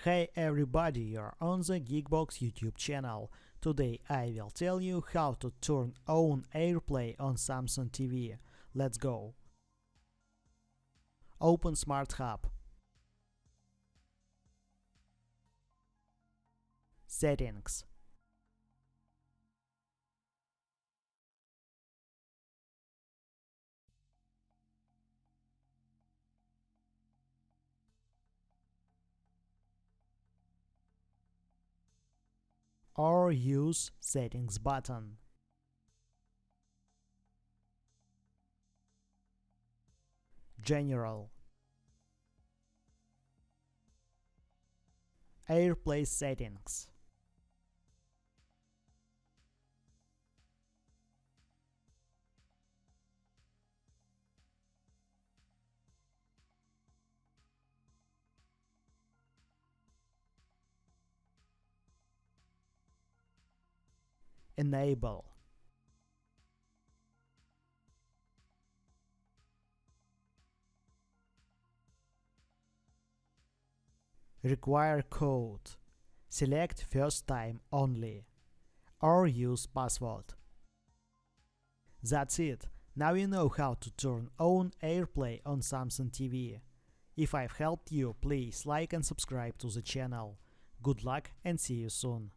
Hey everybody, you're on the Geekbox YouTube channel. Today I will tell you how to turn on Airplay on Samsung TV. Let's go. Open Smart Hub. Settings. Or use Settings button. General. Airplay settings. Enable. Require code. Select first time only. Or use password. That's it. Now you know how to turn on Airplay on Samsung TV. If I've helped you, please like and subscribe to the channel. Good luck and see you soon.